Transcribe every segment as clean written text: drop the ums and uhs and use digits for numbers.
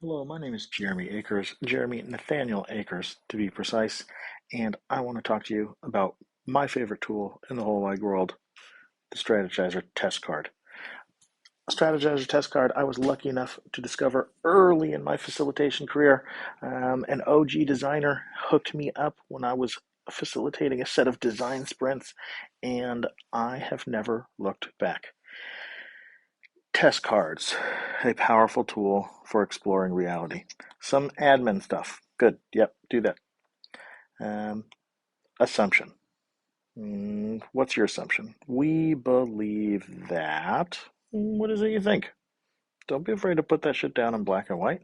Hello, my name is Jeremy Akers, Jeremy Nathaniel Akers to be precise, and I want to talk to you about my favorite tool in the whole wide world, the Strategyzer test card. A Strategyzer test card I was lucky enough to discover early in my facilitation career. An OG designer hooked me up when I was facilitating a set of design sprints, and I have never looked back. Test cards, a powerful tool for exploring reality. Some admin stuff. Good. Yep, do that. Um, Assumption. What's your assumption? We believe that. What is it you think? Don't be afraid to put that shit down in black and white.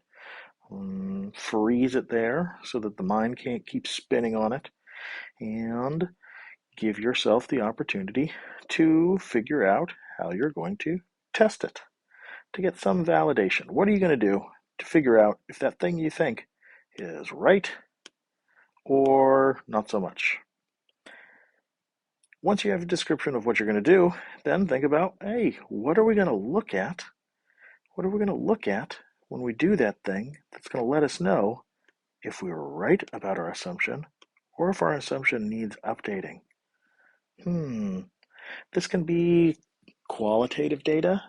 Freeze it there so that the mind can't keep spinning on it. And give yourself the opportunity to figure out how you're going to test it, to get some validation. What are you going to do to figure out if that thing you think is right or not so much? Once you have a description of what you're going to do, then think about, hey, what are we going to look at? What are we going to look at when we do that thing that's going to let us know if we were right about our assumption or if our assumption needs updating? This can be qualitative data,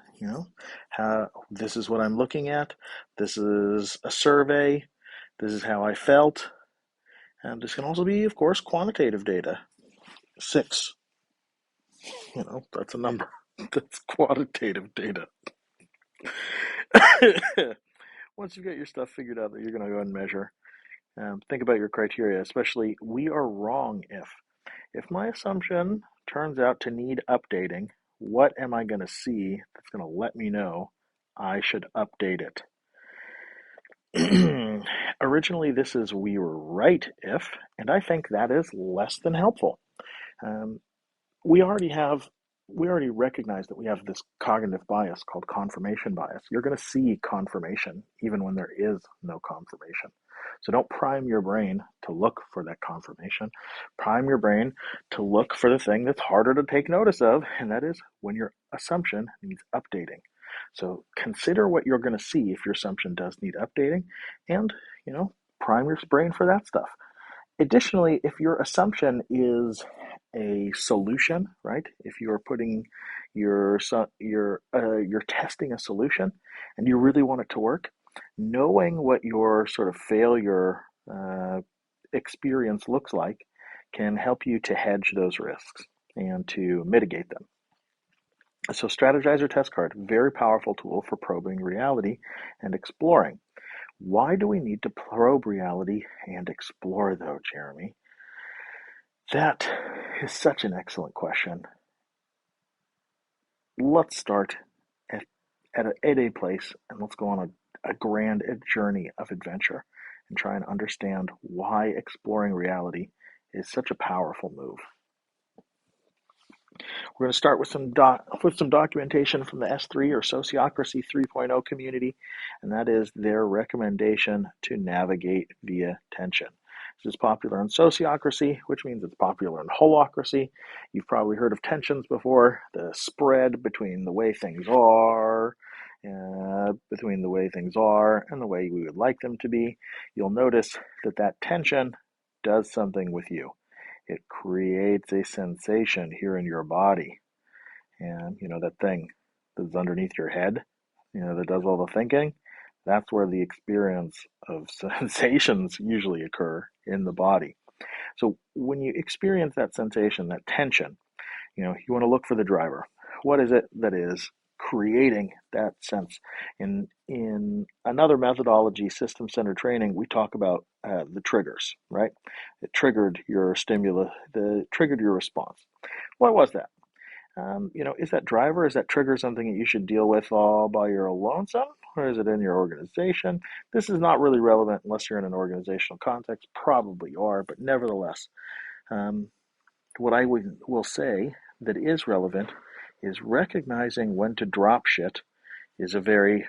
how this is what I'm looking at, this is a survey, this is how I felt. And this can also be, of course, quantitative data. 6, that's a number. That's quantitative data. Once you've got your stuff figured out that you're going to go and measure, think about your criteria, especially we are wrong if. If my assumption turns out to need updating, what am I going to see that's going to let me know I should update it? Originally, this is we were right if, and I think that is less than helpful. Um, we already have we already recognize that we have this cognitive bias called confirmation bias. You're going to see confirmation even when there is no confirmation. So don't prime your brain to look for that confirmation. Prime your brain to look for the thing that's harder to take notice of, and that is when your assumption needs updating. So consider what you're going to see if your assumption does need updating, and prime your brain for that stuff. Additionally, if your assumption is a solution, right? If you're putting you're testing a solution and you really want it to work, knowing what your sort of failure experience looks like can help you to hedge those risks and to mitigate them. So Strategyzer test card, very powerful tool for probing reality and exploring. Why do we need to probe reality and explore, though, Jeremy? That is such an excellent question. Let's start at, at a place and let's go on a grand journey of adventure and try and understand why exploring reality is such a powerful move. We're going to start with some documentation from the S3 or Sociocracy 3.0 community, and that is their recommendation to navigate via tension. This is popular in Sociocracy, which means it's popular in Holocracy. You've probably heard of tensions before, the spread between the way things are, and the way we would like them to be. You'll notice that that tension does something with you. It creates a sensation here in your body. And, that thing that's underneath your head, that does all the thinking, that's where the experience of sensations usually occur in the body. So when you experience that sensation, that tension, you want to look for the driver. What is it that is creating that sense? In another methodology, system-centered training, we talk about the triggers, right? It triggered your stimulus, triggered your response. What was that? Is that driver, is that trigger something that you should deal with all by your lonesome, or is it in your organization? This is not really relevant unless you're in an organizational context. Probably you are, but nevertheless, um, what I will say that is relevant is recognizing when to drop shit is a very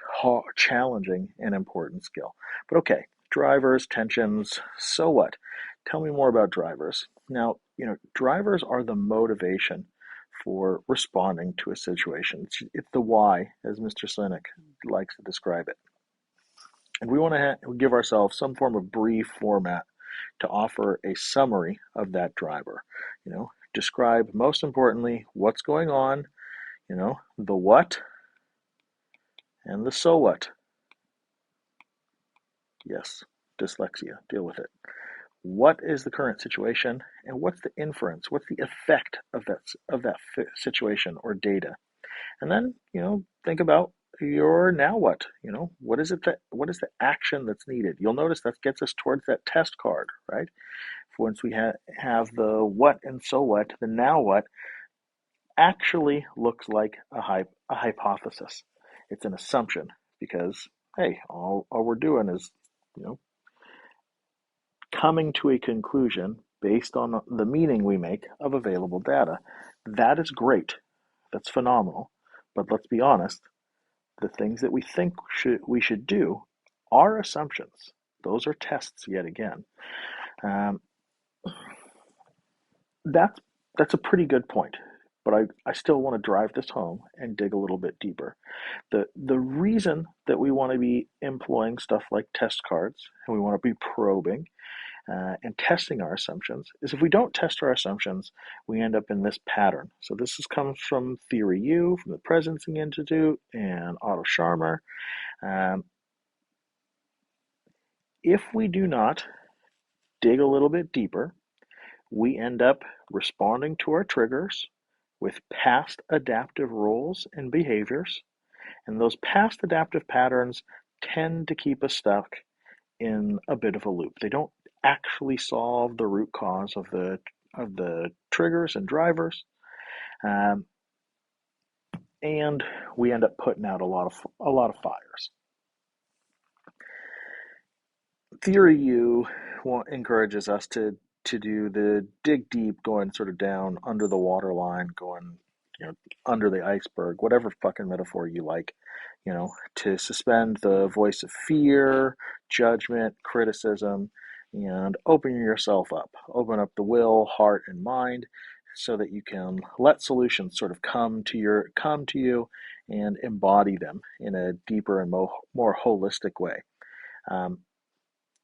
challenging and important skill. But okay, drivers, tensions, so what? Tell me more about drivers. Now, drivers are the motivation for responding to a situation. It's the why, as Mr. Sinek likes to describe it. And we want to give ourselves some form of brief format to offer a summary of that driver. Describe, most importantly, what's going on, the what and the so what. Yes, dyslexia, deal with it. What is the current situation, and what's the inference? What's the effect of that situation or data? And then, think about your now what. What is the action that's needed? You'll notice that gets us towards that test card, right? Once we have the what and so what, the now what actually looks like a hypothesis. It's an assumption because, hey, all we're doing is, you know, coming to a conclusion based on the meaning we make of available data. That is great. That's phenomenal. But let's be honest, the things that we think we should do are assumptions. Those are tests yet again. Um, that's that's a pretty good point, but I still want to drive this home and dig a little bit deeper. The reason that we want to be employing stuff like test cards and we want to be probing and testing our assumptions is if we don't test our assumptions, we end up in this pattern. So comes from Theory U, from the Presencing Institute, and Otto Scharmer. Um, if we do not dig a little bit deeper, we end up responding to our triggers with past adaptive roles and behaviors, and those past adaptive patterns tend to keep us stuck in a bit of a loop. They don't actually solve the root cause of the triggers and drivers, um, and we end up putting out a lot of fires. Theory U encourages us to do the dig deep, going sort of down under the waterline, going under the iceberg, whatever fucking metaphor you like, to suspend the voice of fear, judgment, criticism, and open yourself up. Open up the will, heart, and mind so that you can let solutions sort of come to you and embody them in a deeper and more holistic way. Um,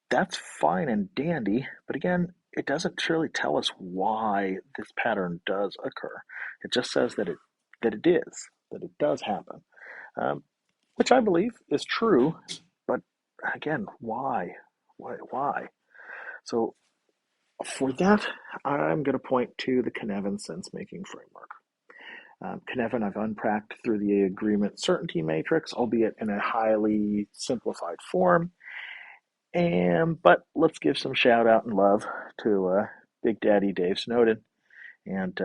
that's fine and dandy, but again, it doesn't really tell us why this pattern does occur. It just says that it does happen, um, which I believe is true. But again, why? Why? So for that, I'm going to point to the Cynefin sense-making framework. Cynefin I've unpacked through the agreement certainty matrix, albeit in a highly simplified form. But let's give some shout out and love to Big Daddy Dave Snowden and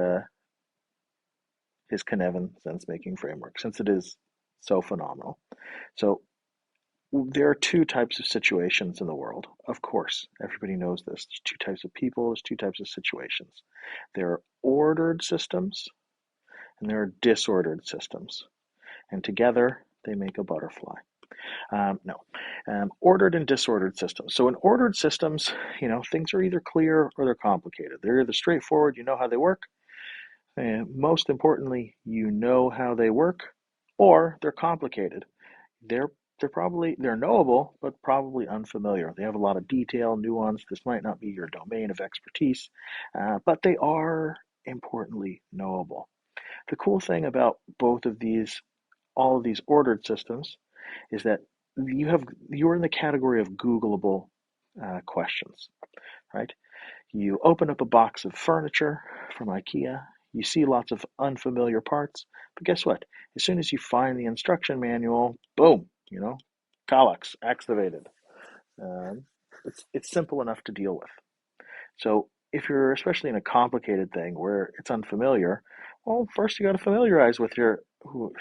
his Cynefin sense-making framework, since it is so phenomenal. So there are two types of situations in the world. Of course, everybody knows this. There's two types of people, there's two types of situations. There are ordered systems and there are disordered systems. And together they make a butterfly. No, ordered and disordered systems. So in ordered systems, things are either clear or they're complicated. They're either straightforward, you know how they work, and most importantly, you know how they work, or they're complicated. They're they're knowable, but probably unfamiliar. They have a lot of detail, nuance. This might not be your domain of expertise, but they are importantly knowable. The cool thing about all of these ordered systems, is that you're in the category of Googleable questions, right? You open up a box of furniture from IKEA, you see lots of unfamiliar parts, but guess what? As soon as you find the instruction manual, boom, Kallax activated. Um, it's simple enough to deal with. So if you're especially in a complicated thing where it's unfamiliar, well, first you got to familiarize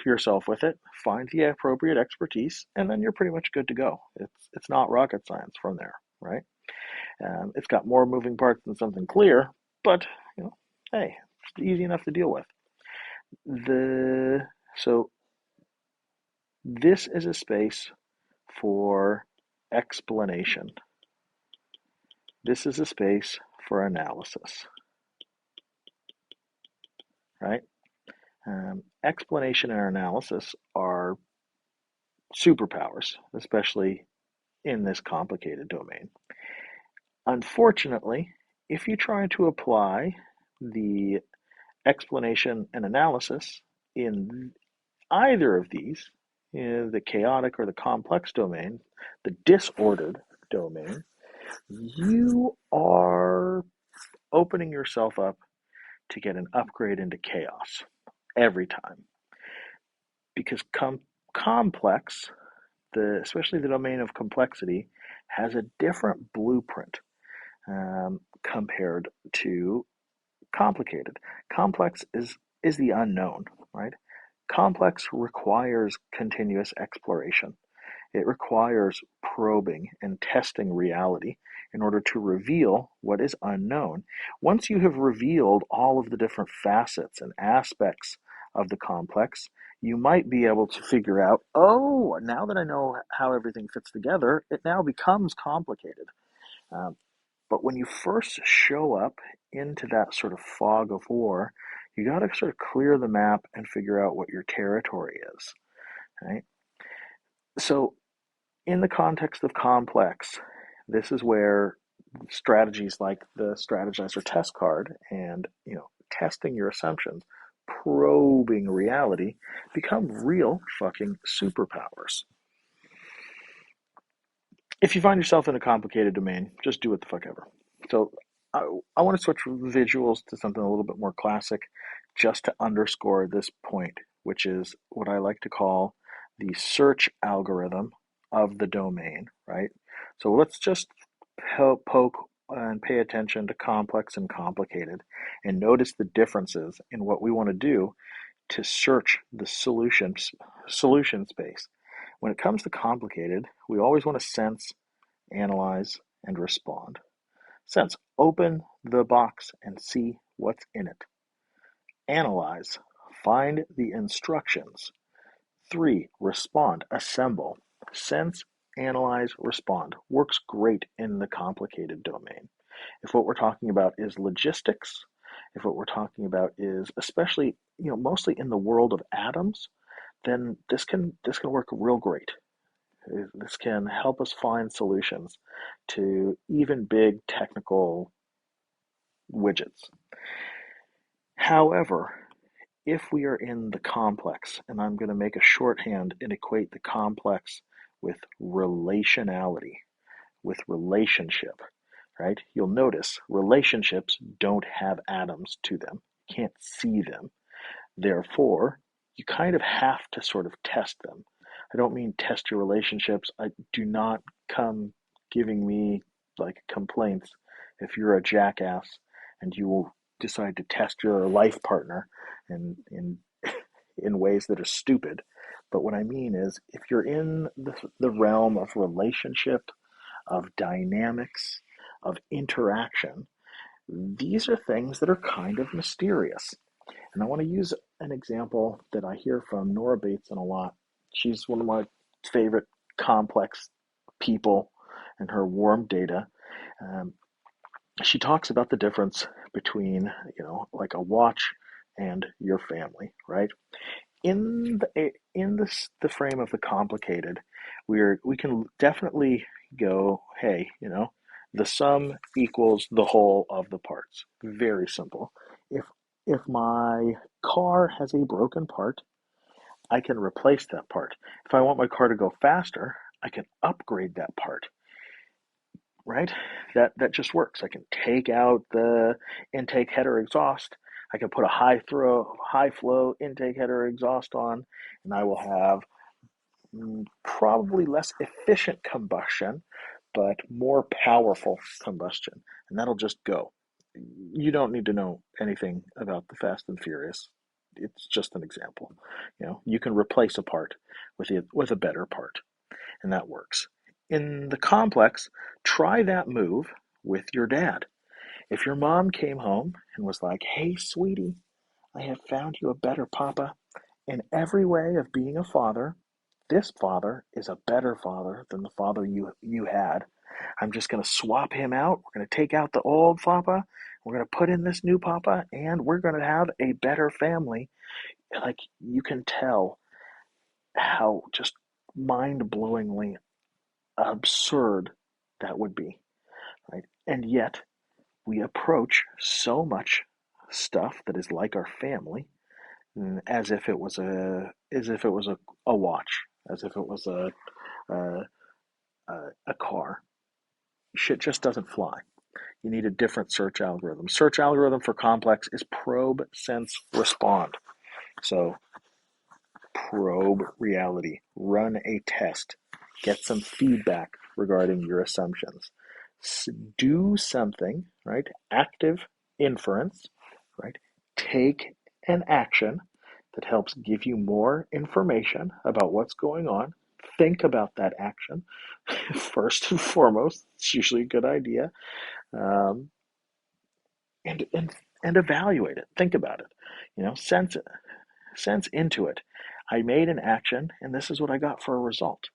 yourself with it, find the appropriate expertise, and then you're pretty much good to go. It's not rocket science from there, right? It's got more moving parts than something clear, but hey, it's easy enough to deal with. So this is a space for explanation. This is a space for analysis, right? Explanation and analysis are superpowers, especially in this complicated domain. Unfortunately, if you try to apply the explanation and analysis in either of these, the chaotic or the complex domain, the disordered domain, you are opening yourself up to get an upgrade into chaos every time. Because complex, especially the domain of complexity, has a different blueprint compared to complicated. Complex is the unknown, right? Complex requires continuous exploration. It requires probing and testing reality in order to reveal what is unknown. Once you have revealed all of the different facets and aspects of the complex, you might be able to figure out, oh, now that I know how everything fits together, it now becomes complicated. Um, but when you first show up into that sort of fog of war, you got to sort of clear the map and figure out what your territory is, right? So in the context of complex, this is where strategies like the Strategyzer test card and testing your assumptions, probing reality, become real fucking superpowers. If you find yourself in a complicated domain, just do what the fuck ever. So I want to switch visuals to something a little bit more classic just to underscore this point, which is what I like to call the search algorithm of the domain, right? So let's just poke and pay attention to complex and complicated and notice the differences in what we want to do to search the solution space. When it comes to complicated, we always want to sense, analyze, and respond. Sense, open the box and see what's in it. Analyze, find the instructions. 3, respond, assemble. Sense, analyze, respond. Works great in the complicated domain. If what we're talking about is logistics, if what we're talking about is especially, mostly in the world of atoms, then this can work real great. This can help us find solutions to even big technical widgets. However, if we are in the complex, and I'm going to make a shorthand and equate the complex with relationality, with relationship, right? You'll notice relationships don't have atoms to them. You can't see them. Therefore, you kind of have to sort of test them. I don't mean test your relationships. I do not come giving me like complaints if you're a jackass and you will decide to test your life partner in in ways that are stupid. But what I mean is if you're in the realm of relationship, of dynamics, of interaction, these are things that are kind of mysterious. And I want to use an example that I hear from Nora Bateson a lot. She's one of my favorite complex people and her warm data. Um, she talks about the difference between, like a watch and your family, right? In the frame of the complicated, we can definitely go, hey, the sum equals the whole of the parts. Very simple. If my car has a broken part, I can replace that part. If I want my car to go faster, I can upgrade that part, right? That just works. I can take out the intake header exhaust. I can put a high flow intake header exhaust on, and I will have probably less efficient combustion, but more powerful combustion, and that'll just go. You don't need to know anything about the Fast and Furious. It's just an example. You can replace a part with a better part, and that works. In the complex, try that move with your dad. If your mom came home and was like, "Hey, sweetie, I have found you a better papa. In every way of being a father, this father is a better father than the father you had. I'm just going to swap him out. We're going to take out the old papa. We're going to put in this new papa, and we're going to have a better family." Like, you can tell how just mind-blowingly absurd that would be, right? And yet we approach so much stuff that is like our family as if it was a watch, as if it was a, a car. Shit just doesn't fly. You need a different search algorithm. Search algorithm for complex is probe, sense, respond. So probe reality, run a test, get some feedback regarding your assumptions. Do something, right? Active inference, right? Take an action that helps give you more information about what's going on. Think about that action first and foremost. It's usually a good idea. Um, and, and, and evaluate it. Think about it. Sense into it. I made an action, and this is what I got for a result.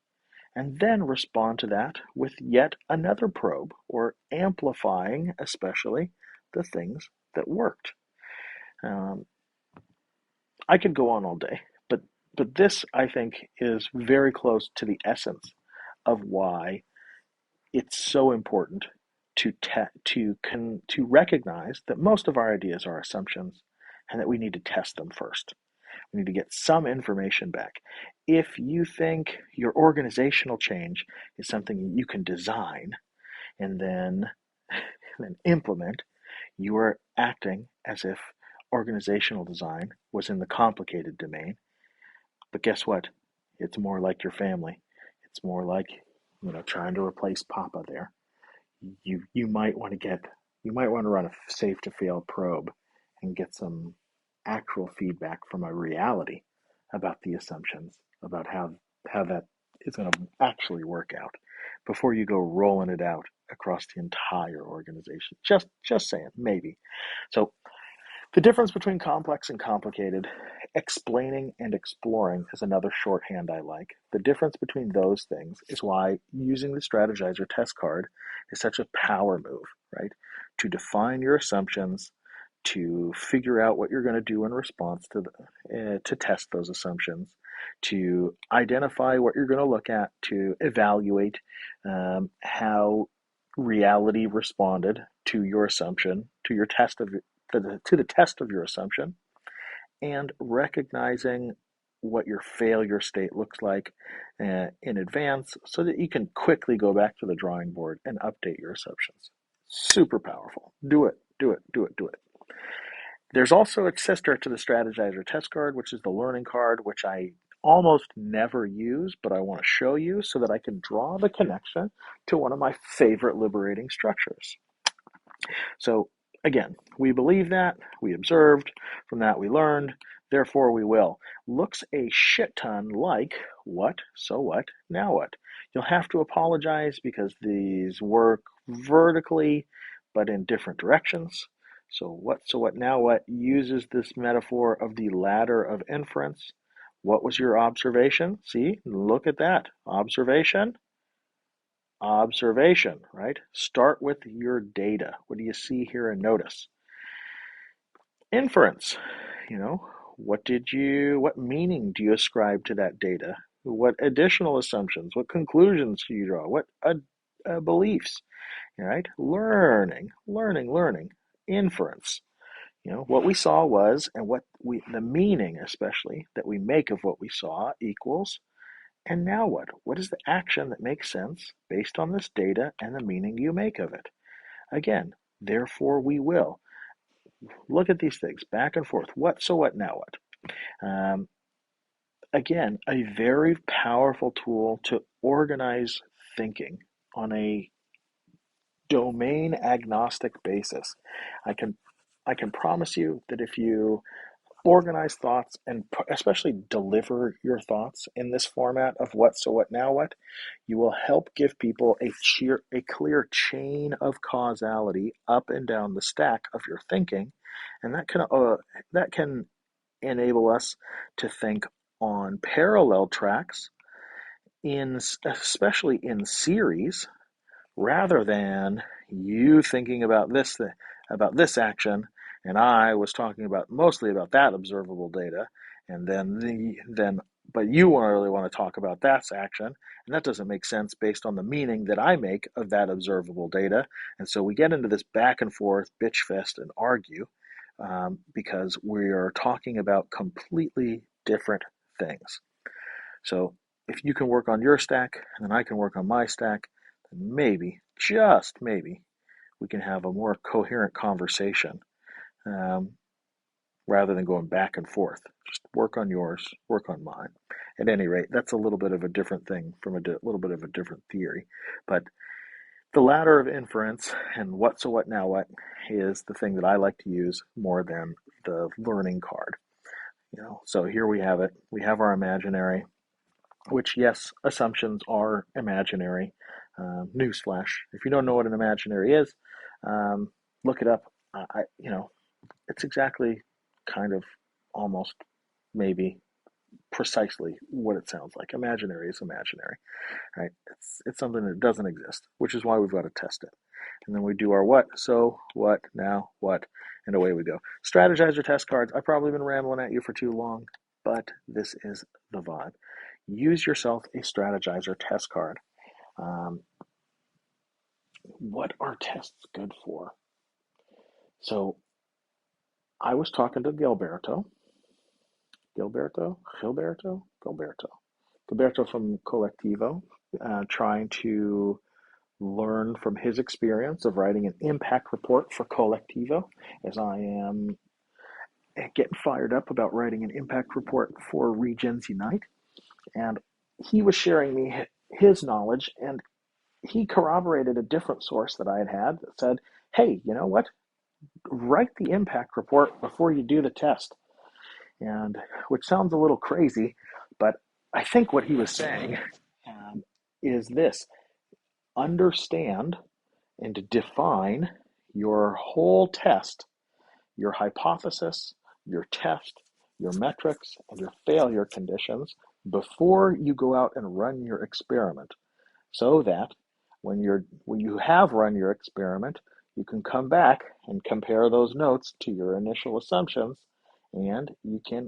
And then respond to that with yet another probe, or amplifying, especially, the things that worked. Um, I could go on all day, but this, I think, is very close to the essence of why it's so important to recognize that most of our ideas are assumptions, and that we need to test them first. We need to get some information back. If you think your organizational change is something you can design and then implement, you are acting as if organizational design was in the complicated domain. But guess what? It's more like your family. It's more like, trying to replace Papa there. You might want to run a safe to fail probe and get some actual feedback from a reality about the assumptions, about how that is going to actually work out before you go rolling it out across the entire organization. Just saying, maybe. So the difference between complex and complicated, explaining and exploring is another shorthand I like. The difference between those things is why using the Strategyzer test card is such a power move, right? To define your assumptions, to figure out what you're going to do in response to test those assumptions, to identify what you're going to look at, to evaluate how reality responded to your assumption, to your test of to the test of your assumption, and recognizing what your failure state looks like in advance so that you can quickly go back to the drawing board and update your assumptions. Super powerful. Do it, do it, do it, do it. There's also a sister to the Strategyzer test card, which is the learning card, which I almost never use, but I want to show you so that I can draw the connection to one of my favorite liberating structures. So again, we believe that, we observed, from that we learned, therefore we will. Looks a shit ton like what, so what, now what. You'll have to apologize because these work vertically but in different directions. So what, now what uses this metaphor of the ladder of inference. What was your observation? See, look at that. Observation, right? Start with your data. What do you see, hear, and notice? Inference, what meaning do you ascribe to that data? What additional assumptions, what conclusions do you draw? What beliefs, right? Learning. Inference. What we saw was, and the meaning especially that we make of what we saw equals. And now what? What is the action that makes sense based on this data and the meaning you make of it? Again, therefore we will. Look at these things back and forth. What, so what, now what? Again, a very powerful tool to organize thinking on a domain agnostic basis. I can I can promise you that if you organize thoughts and especially deliver your thoughts in this format of what, so what, now what, you will help give people a clear chain of causality up and down the stack of your thinking, and that can enable us to think on parallel tracks, especially in series, rather than you thinking about this action, and I was talking about mostly about that observable data, and then but you really want to talk about that action, and that doesn't make sense based on the meaning that I make of that observable data. And so we get into this back and forth, bitch fest, and argue because we are talking about completely different things. So if you can work on your stack, and then I can work on my stack, then maybe, just maybe, we can have a more coherent conversation um, rather than going back and forth. Just work on yours, work on mine. At any rate, that's a little bit of a different thing from a little bit of a different theory. But the ladder of inference and what so what now what is the thing that I like to use more than the learning card. So here we have it. We have our imaginary, which, yes, assumptions are imaginary. Newsflash: if you don't know what an imaginary is, look it up. It's exactly, kind of, almost, maybe, precisely what it sounds like. Imaginary is imaginary, right? It's something that doesn't exist, which is why we've got to test it. And then we do our what, so, what, now, what, and away we go. Strategyzer test cards. I've probably been rambling at you for too long, but this is the vibe. Use yourself a Strategyzer test card. Um, what are tests good for? So I was talking to Gilberto from Collectivo, trying to learn from his experience of writing an impact report for Collectivo, as I am getting fired up about writing an impact report for Regions Unite. And he was sharing me his knowledge, and he corroborated a different source that I had that said, hey, you know what? Write the impact report before you do the test. And which sounds a little crazy, but I think what he was saying um, is this: understand and define your whole test, your hypothesis, your test, your metrics, and your failure conditions before you go out and run your experiment, so that when you have run your experiment, you can come back and compare those notes to your initial assumptions, and you can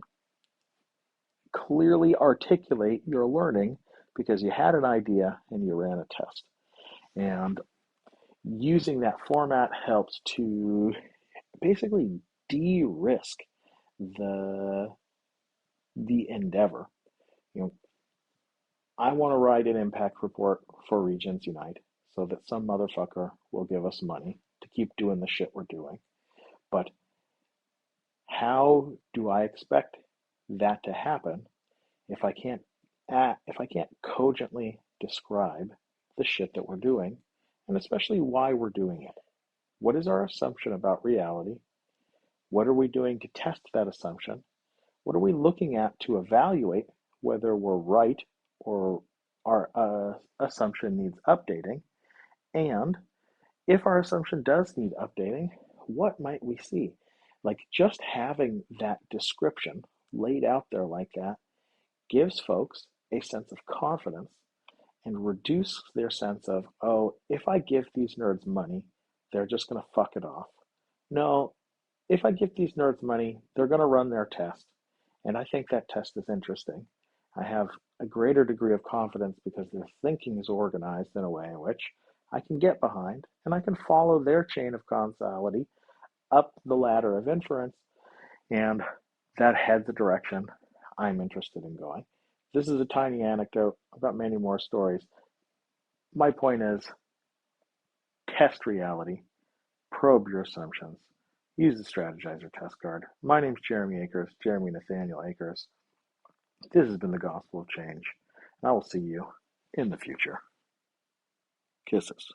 clearly articulate your learning because you had an idea and you ran a test. And using that format helps to basically de-risk the the endeavor. You know, I want to write an impact report for Regions Unite so that some motherfucker will give us money to keep doing the shit we're doing. But how do I expect that to happen if I can't cogently describe the shit that we're doing, and especially why we're doing it? What is our assumption about reality? What are we doing to test that assumption? What are we looking at to evaluate whether we're right or our assumption needs updating? And if our assumption does need updating, what might we see? Like, just having that description laid out there like that gives folks a sense of confidence and reduce their sense of, oh, if I give these nerds money, they're just going to fuck it off. No, if I give these nerds money, they're going to run their test. And I think that test is interesting. I have a greater degree of confidence because their thinking is organized in a way in which I can get behind and I can follow their chain of causality up the ladder of inference, and that heads the direction I'm interested in going. This is a tiny anecdote. I've got many more stories. My point is, test reality, probe your assumptions, use the Strategyzer test card. My name's Jeremy Akers, Jeremy Nathaniel Akers. This has been the Gospel of Change, and I will see you in the future. Kisses.